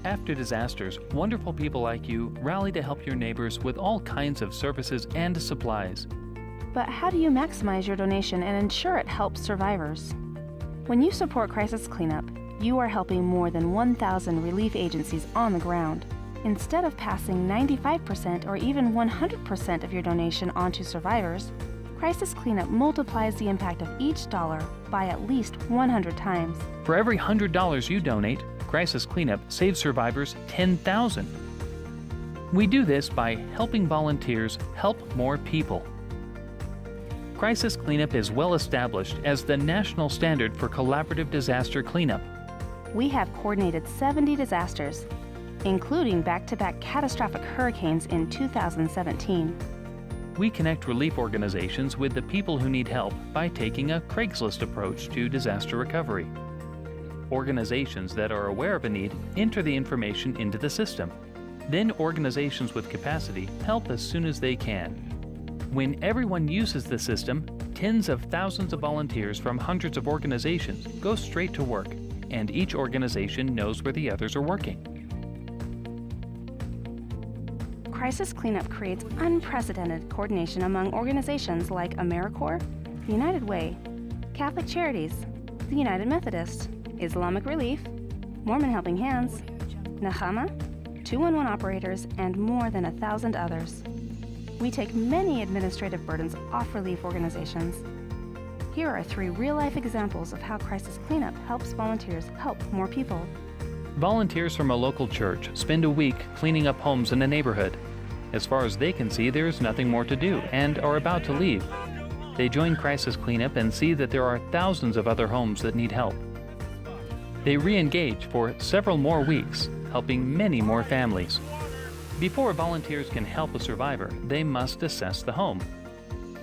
After disasters, wonderful people like you rally to help your neighbors with all kinds of services and supplies. But how do you maximize your donation and ensure it helps survivors? When you support Crisis Cleanup, you are helping more than 1,000 relief agencies on the ground. Instead of passing 95% or even 100% of your donation on to survivors, Crisis Cleanup multiplies the impact of each dollar by at least 100 times. For every $100 you donate, Crisis Cleanup saves survivors 10,000. We do this by helping volunteers help more people. Crisis Cleanup is well established as the national standard for collaborative disaster cleanup. We have coordinated 70 disasters, including back-to-back catastrophic hurricanes in 2017. We connect relief organizations with the people who need help by taking a Craigslist approach to disaster recovery. Organizations that are aware of a need enter the information into the system. Then organizations with capacity help as soon as they can. When everyone uses the system, tens of thousands of volunteers from hundreds of organizations go straight to work, and each organization knows where the others are working. Crisis Cleanup creates unprecedented coordination among organizations like AmeriCorps, United Way, Catholic Charities, the United Methodist, Islamic Relief, Mormon Helping Hands, Nahama, 211 operators, and more than 1,000 others. We take many administrative burdens off relief organizations. Here are 3 real-life examples of how Crisis Cleanup helps volunteers help more people. Volunteers from a local church spend a week cleaning up homes in a neighborhood. As far as they can see, there is nothing more to do and are about to leave. They join Crisis Cleanup and see that there are thousands of other homes that need help. They re-engage for several more weeks, helping many more families. Before volunteers can help a survivor, they must assess the home.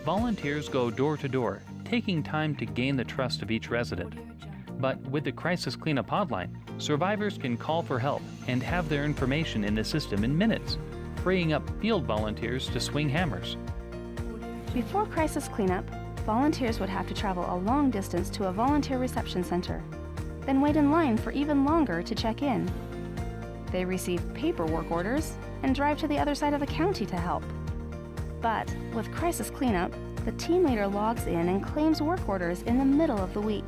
Volunteers go door to door, taking time to gain the trust of each resident. But with the Crisis Cleanup hotline, survivors can call for help and have their information in the system in minutes, freeing up field volunteers to swing hammers. Before Crisis Cleanup, volunteers would have to travel a long distance to a volunteer reception center, then wait in line for even longer to check in. They receive paperwork orders and drive to the other side of the county to help. But with Crisis Cleanup, the team leader logs in and claims work orders in the middle of the week.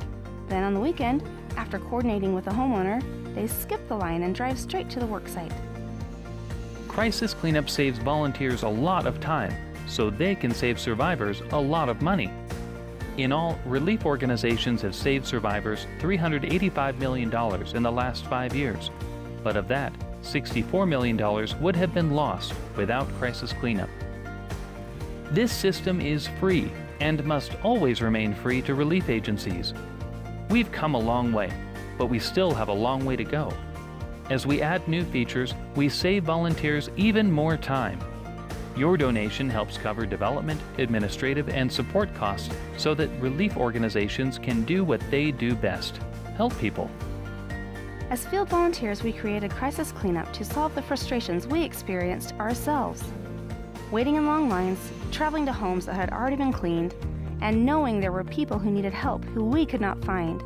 Then on the weekend, after coordinating with the homeowner, they skip the line and drive straight to the work site. Crisis Cleanup saves volunteers a lot of time, so they can save survivors a lot of money. In all, relief organizations have saved survivors $385 million in the last 5 years. But of that, $64 million would have been lost without Crisis Cleanup. This system is free and must always remain free to relief agencies. We've come a long way, but we still have a long way to go. As we add new features, we save volunteers even more time. Your donation helps cover development, administrative, and support costs so that relief organizations can do what they do best: help people. As field volunteers, we created Crisis Cleanup to solve the frustrations we experienced ourselves. Waiting in long lines, traveling to homes that had already been cleaned, and knowing there were people who needed help who we could not find.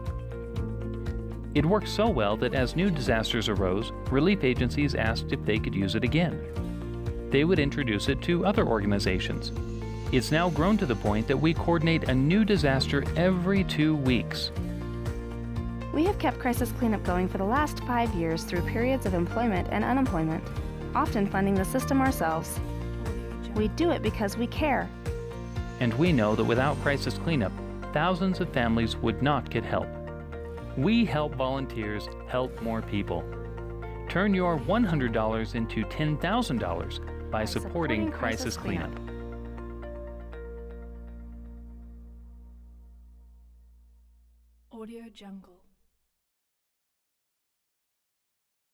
It worked so well that as new disasters arose, relief agencies asked if they could use it again. They would introduce it to other organizations. It's now grown to the point that we coordinate a new disaster every 2 weeks. We have kept Crisis Cleanup going for the last 5 years through periods of employment and unemployment, often funding the system ourselves. We do it because we care. And we know that without Crisis Cleanup, thousands of families would not get help. We help volunteers help more people. Turn your $100 into $10,000 by supporting Crisis Cleanup. Audio Jungle.